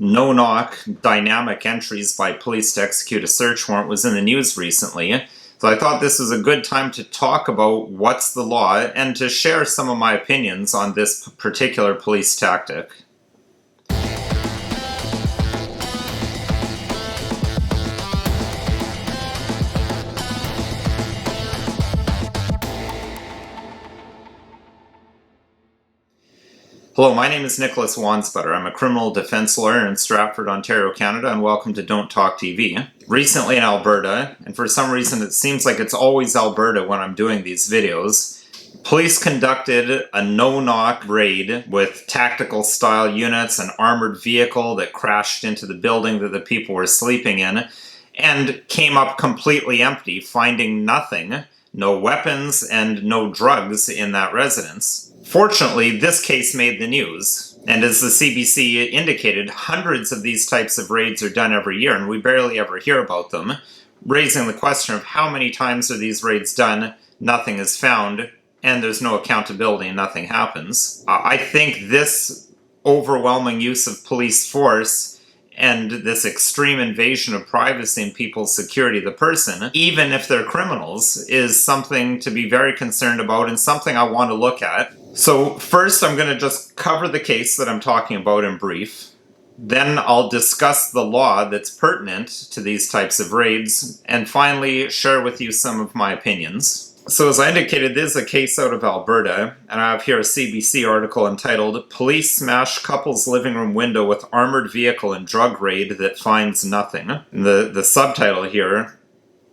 no-knock dynamic entries by police to execute a search warrant was in the news recently. So I thought this was a good time to talk about what's the law and to share some of my opinions on this particular police tactic. Hello, my name is Nicholas Wansbutter. I'm a criminal defense lawyer in Stratford, Ontario, Canada, and welcome to Don't Talk TV. Recently in Alberta, and for some reason it seems like it's always Alberta when I'm doing these videos, police conducted a no-knock raid with tactical-style units, an armored vehicle that crashed into the building that the people were sleeping in, and came up completely empty, finding nothing, no weapons and no drugs in that residence. Fortunately, this case made the news, and as the CBC indicated, hundreds of these types of raids are done every year, and we barely ever hear about them, raising the question of how many times are these raids done, nothing is found, and there's no accountability and nothing happens. I think this overwhelming use of police force and this extreme invasion of privacy and people's security of the person, even if they're criminals, is something to be very concerned about and something I want to look at. So first I'm going to just cover the case that I'm talking about in brief. Then I'll discuss the law that's pertinent to these types of raids, and finally share with you some of my opinions. So as I indicated, this is a case out of Alberta, and I have here a CBC article entitled "Police Smash Couple's Living Room Window with Armored Vehicle in Drug Raid That Finds Nothing." And the subtitle here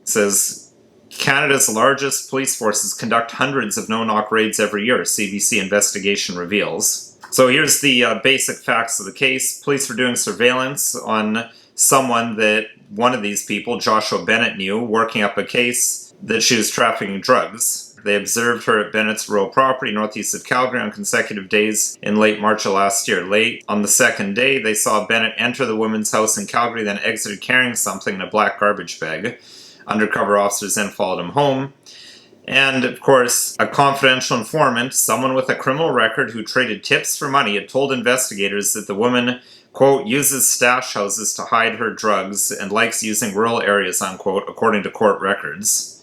says, "Canada's largest police forces conduct hundreds of no-knock raids every year, CBC investigation reveals." So here's the basic facts of the case. Police were doing surveillance on someone that one of these people, Joshua Bennett, knew, working up a case that she was trafficking drugs. They observed her at Bennett's rural property northeast of Calgary on consecutive days in late March of last year. Late on the second day, they saw Bennett enter the woman's house in Calgary, then exited carrying something in a black garbage bag. Undercover officers then followed him home. And, of course, a confidential informant, someone with a criminal record who traded tips for money, had told investigators that the woman, quote, uses stash houses to hide her drugs and likes using rural areas, unquote, according to court records.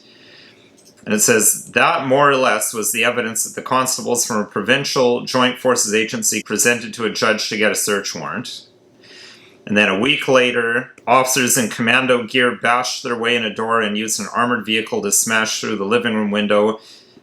And it says, that more or less was the evidence that the constables from a provincial joint forces agency presented to a judge to get a search warrant. And then a week later, officers in commando gear bashed their way in a door and used an armored vehicle to smash through the living room window,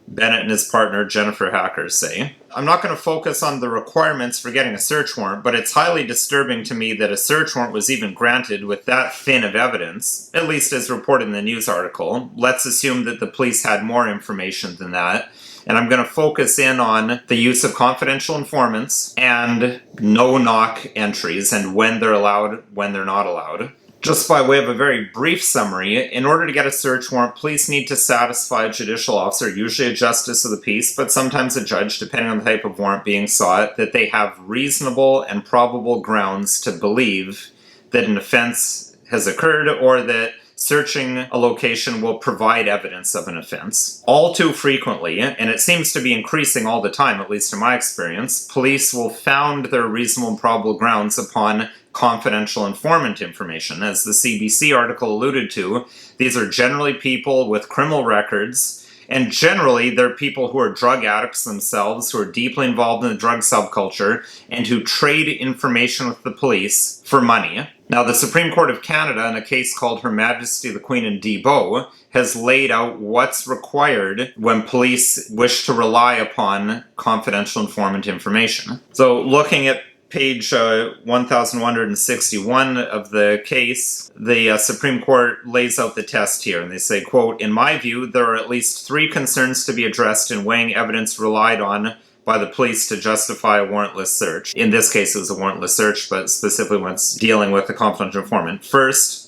Bennett and his partner Jennifer Hacker say. I'm not going to focus on the requirements for getting a search warrant, but it's highly disturbing to me that a search warrant was even granted with that thin of evidence, at least as reported in the news article. Let's assume that the police had more information than that. And I'm going to focus in on the use of confidential informants and no-knock entries and when they're allowed, when they're not allowed. Just by way of a very brief summary, in order to get a search warrant, police need to satisfy a judicial officer, usually a justice of the peace, but sometimes a judge, depending on the type of warrant being sought, that they have reasonable and probable grounds to believe that an offense has occurred or that searching a location will provide evidence of an offense. All too frequently, and it seems to be increasing all the time, at least in my experience, police will found their reasonable and probable grounds upon confidential informant information. As the CBC article alluded to, these are generally people with criminal records, and generally they're people who are drug addicts themselves, who are deeply involved in the drug subculture, and who trade information with the police for money. Now, the Supreme Court of Canada, in a case called Her Majesty the Queen and Debo, has laid out what's required when police wish to rely upon confidential informant information. So, looking at page 1161 of the case, the Supreme Court lays out the test here, and they say, quote, "In my view, there are at least three concerns to be addressed in weighing evidence relied on by the police to justify a warrantless search." In this case, it was a warrantless search, but specifically when it's dealing with a confidential informant. First,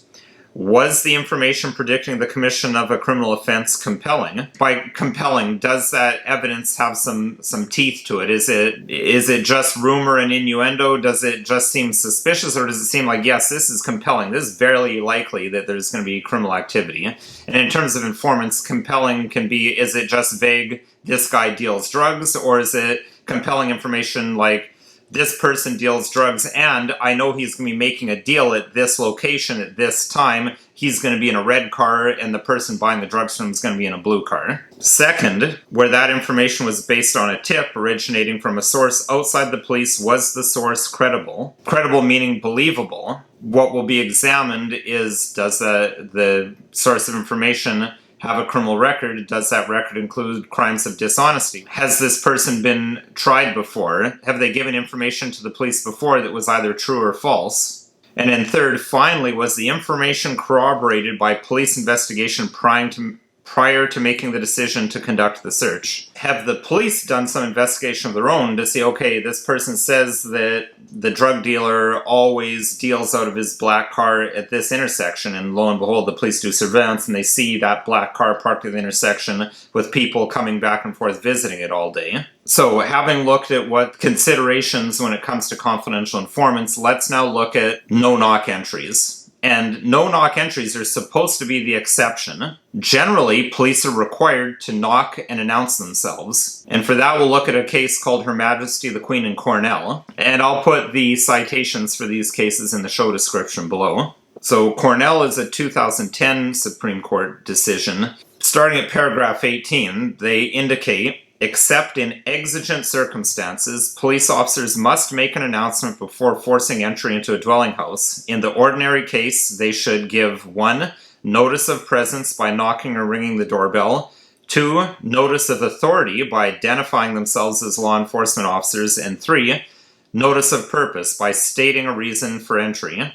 was the information predicting the commission of a criminal offense compelling? By compelling, does that evidence have some teeth to it? Is it just rumor and innuendo? Does it just seem suspicious, or does it seem like, yes, this is compelling, this is very likely that there's going to be criminal activity? And in terms of informants, compelling can be, is it just vague, this guy deals drugs, or is it compelling information like this person deals drugs and I know he's going to be making a deal at this location at this time. He's going to be in a red car and the person buying the drugs from him is going to be in a blue car. Second, where that information was based on a tip originating from a source outside the police, was the source credible? Credible meaning believable. What will be examined is, does the source of information have a criminal record? Does that record include crimes of dishonesty? Has this person been tried before? Have they given information to the police before that was either true or false? And then third, finally, was the information corroborated by police investigation prior to making the decision to conduct the search? Have the police done some investigation of their own to see, okay, this person says that the drug dealer always deals out of his black car at this intersection, and lo and behold, the police do surveillance and they see that black car parked at the intersection with people coming back and forth visiting it all day. So having looked at what considerations when it comes to confidential informants, let's now look at no-knock entries. And no-knock entries are supposed to be the exception. Generally, police are required to knock and announce themselves. And for that, we'll look at a case called Her Majesty the Queen and Cornell. And I'll put the citations for these cases in the show description below. So Cornell is a 2010 Supreme Court decision. Starting at paragraph 18, they indicate, except in exigent circumstances, police officers must make an announcement before forcing entry into a dwelling house. In the ordinary case, they should give 1. Notice of presence by knocking or ringing the doorbell. 2. Notice of authority by identifying themselves as law enforcement officers. And 3. Notice of purpose by stating a reason for entry,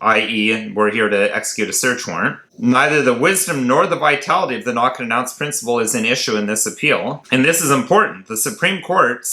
i.e., we're here to execute a search warrant. Neither the wisdom nor the vitality of the knock and announce principle is an issue in this appeal. And this is important. The Supreme Court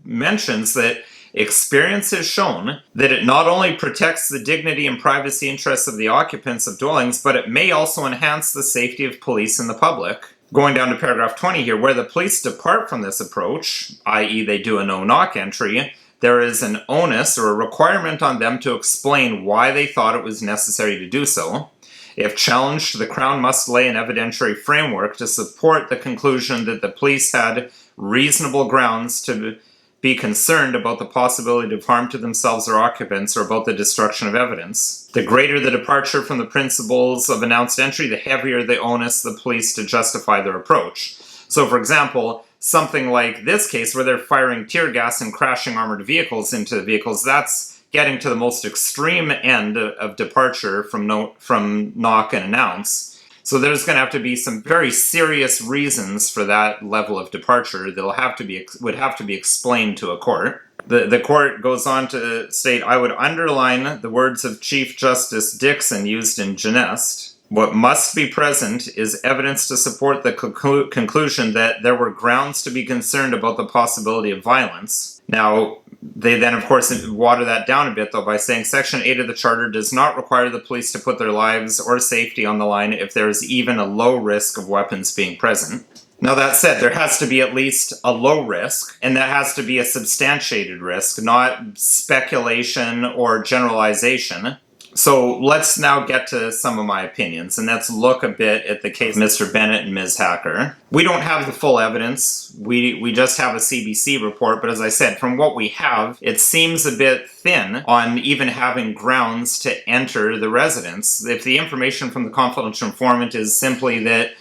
mentions that experience has shown that it not only protects the dignity and privacy interests of the occupants of dwellings, but it may also enhance the safety of police and the public. Going down to paragraph 20 here, where the police depart from this approach, i.e. they do a no-knock entry, there is an onus or a requirement on them to explain why they thought it was necessary to do so. If challenged, the Crown must lay an evidentiary framework to support the conclusion that the police had reasonable grounds to be concerned about the possibility of harm to themselves or occupants or about the destruction of evidence. The greater the departure from the principles of announced entry, the heavier the onus the police to justify their approach. So, for example, something like this case where they're firing tear gas and crashing armored vehicles into the vehicles, that's getting to the most extreme end of departure from knock and announce. So there's going to have to be some very serious reasons for that level of departure that would have to be explained to a court. The court goes on to state, I would underline the words of Chief Justice Dixon used in Genest. What must be present is evidence to support the conclusion that there were grounds to be concerned about the possibility of violence. Now, they then, of course, water that down a bit, though, by saying Section 8 of the Charter does not require the police to put their lives or safety on the line if there is even a low risk of weapons being present. Now, that said, there has to be at least a low risk, and that has to be a substantiated risk, not speculation or generalization. So let's now get to some of my opinions, and let's look a bit at the case of Mr. Bennett and Ms. Hacker. We don't have the full evidence. We just have a CBC report, but as I said, from what we have, it seems a bit thin on even having grounds to enter the residence. If the information from the confidential informant is simply that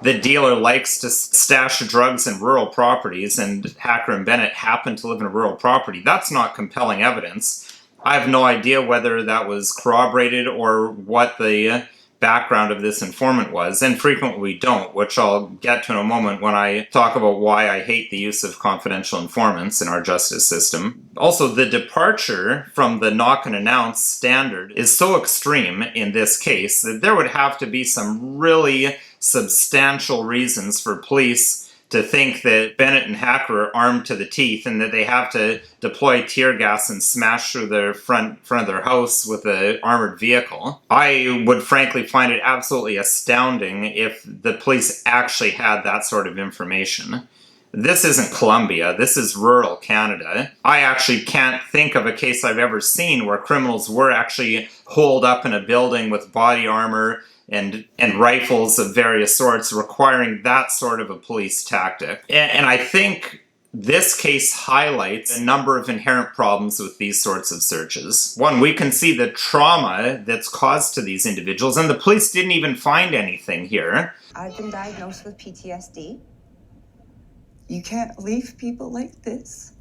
the dealer likes to stash drugs in rural properties and Hacker and Bennett happen to live in a rural property, that's not compelling evidence. I have no idea whether that was corroborated or what the background of this informant was, and frequently we don't, which I'll get to in a moment when I talk about why I hate the use of confidential informants in our justice system. Also, the departure from the knock and announce standard is so extreme in this case that there would have to be some really substantial reasons for police to think that Bennett and Hacker are armed to the teeth and that they have to deploy tear gas and smash through the front of their house with an armored vehicle. I would frankly find it absolutely astounding if the police actually had that sort of information. This isn't Colombia, this is rural Canada. I actually can't think of a case I've ever seen where criminals were actually holed up in a building with body armor and rifles of various sorts, requiring that sort of a police tactic. And I think This case highlights a number of inherent problems with these sorts of searches. One, we can see the trauma that's caused to these individuals, and the police didn't even find anything here. I've been diagnosed with PTSD. You can't leave people like this.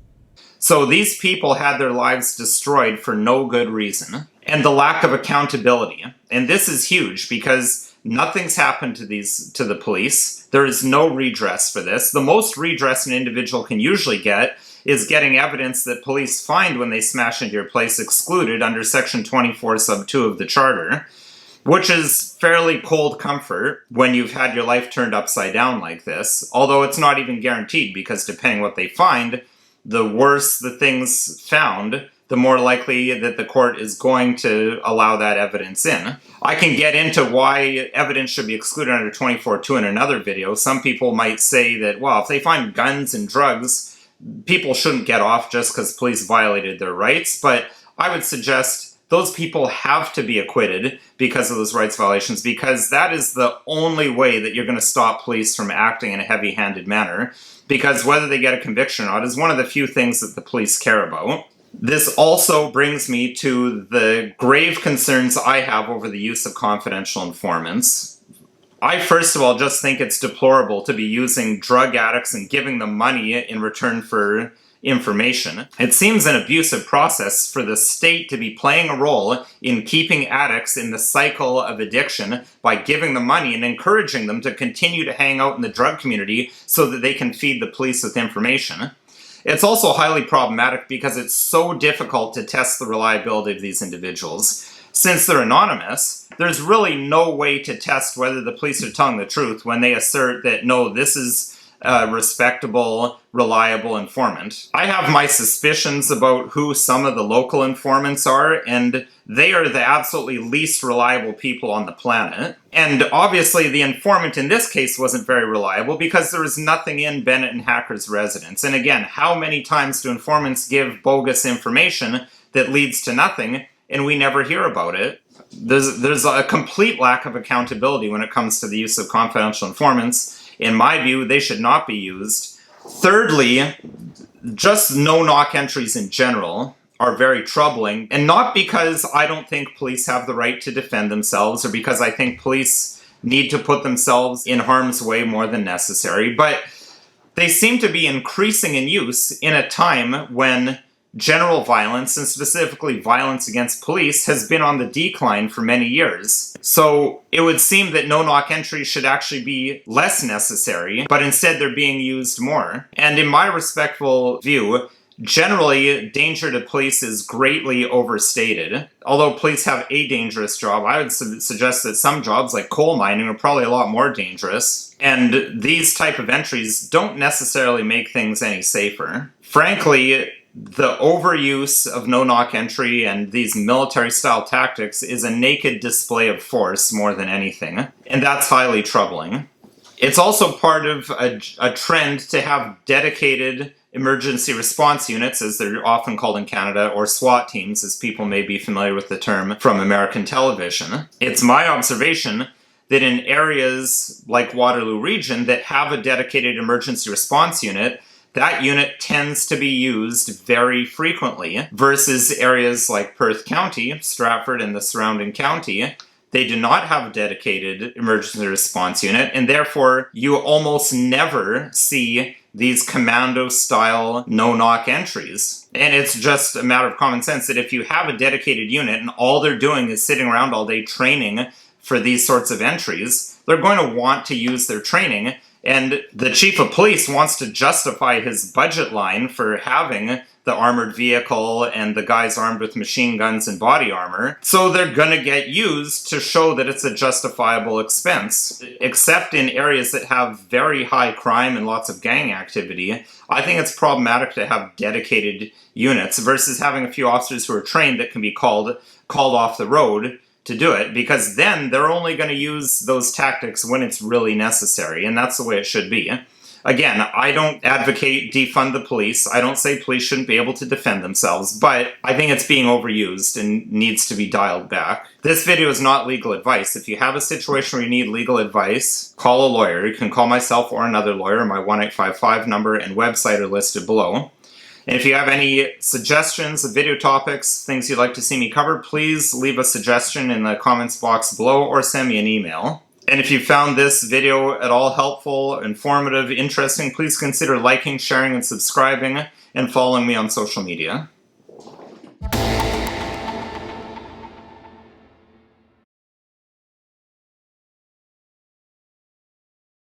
So these people had their lives destroyed for no good reason. And the lack of accountability. And this is huge because nothing's happened to the police. There is no redress for this. The most redress an individual can usually get is getting evidence that police find when they smash into your place excluded under Section 24 sub 2 of the Charter, which is fairly cold comfort when you've had your life turned upside down like this, although it's not even guaranteed because depending what they find, the worse the things found, the more likely that the court is going to allow that evidence in. I can get into why evidence should be excluded under 24.2 in another video. Some people might say that, well, if they find guns and drugs, people shouldn't get off just because police violated their rights, but I would suggest those people have to be acquitted because of those rights violations, because that is the only way that you're going to stop police from acting in a heavy-handed manner, because whether they get a conviction or not is one of the few things that the police care about. This also brings me to the grave concerns I have over the use of confidential informants. I first of all just think it's deplorable to be using drug addicts and giving them money in return for information. It seems an abusive process for the state to be playing a role in keeping addicts in the cycle of addiction by giving them money and encouraging them to continue to hang out in the drug community so that they can feed the police with information. It's also highly problematic because it's so difficult to test the reliability of these individuals. Since they're anonymous, there's really no way to test whether the police are telling the truth when they assert that, no, this is a respectable, reliable informant. I have my suspicions about who some of the local informants are, and they are the absolutely least reliable people on the planet. And obviously the informant in this case wasn't very reliable because there was nothing in Bennett and Hacker's residence. And again, how many times do informants give bogus information that leads to nothing, and we never hear about it? There's a complete lack of accountability when it comes to the use of confidential informants. In my view, they should not be used. Thirdly, just no-knock entries in general are very troubling, and not because I don't think police have the right to defend themselves or because I think police need to put themselves in harm's way more than necessary, but they seem to be increasing in use in a time when general violence, and specifically violence against police, has been on the decline for many years. So it would seem that no-knock entries should actually be less necessary, but instead they're being used more. And in my respectful view, generally, danger to police is greatly overstated. Although police have a dangerous job, I would suggest that some jobs, like coal mining, are probably a lot more dangerous. And these type of entries don't necessarily make things any safer. Frankly, the overuse of no-knock entry and these military-style tactics is a naked display of force more than anything, and that's highly troubling. It's also part of a trend to have dedicated emergency response units, as they're often called in Canada, or SWAT teams, as people may be familiar with the term from American television. It's my observation that in areas like Waterloo Region that have a dedicated emergency response unit, that unit tends to be used very frequently, versus areas like Perth County, Stratford and the surrounding county. They do not have a dedicated emergency response unit, and therefore you almost never see these commando-style no-knock entries. And it's just a matter of common sense that if you have a dedicated unit and all they're doing is sitting around all day training for these sorts of entries, they're going to want to use their training. And the chief of police wants to justify his budget line for having the armored vehicle and the guys armed with machine guns and body armor. So they're gonna get used to show that it's a justifiable expense. Except in areas that have very high crime and lots of gang activity, I think it's problematic to have dedicated units versus having a few officers who are trained that can be called off the road to do it, because then they're only going to use those tactics when it's really necessary, and that's the way it should be. Again, I don't advocate defund the police. I don't say police shouldn't be able to defend themselves, but I think it's being overused and needs to be dialed back. This video is not legal advice. If you have a situation where you need legal advice, call a lawyer. You can call myself or another lawyer. My 1-855 number and website are listed below. And if you have any suggestions of video topics, things you'd like to see me cover, please leave a suggestion in the comments box below or send me an email. And if you found this video at all helpful, informative, interesting, please consider liking, sharing, and subscribing, and following me on social media.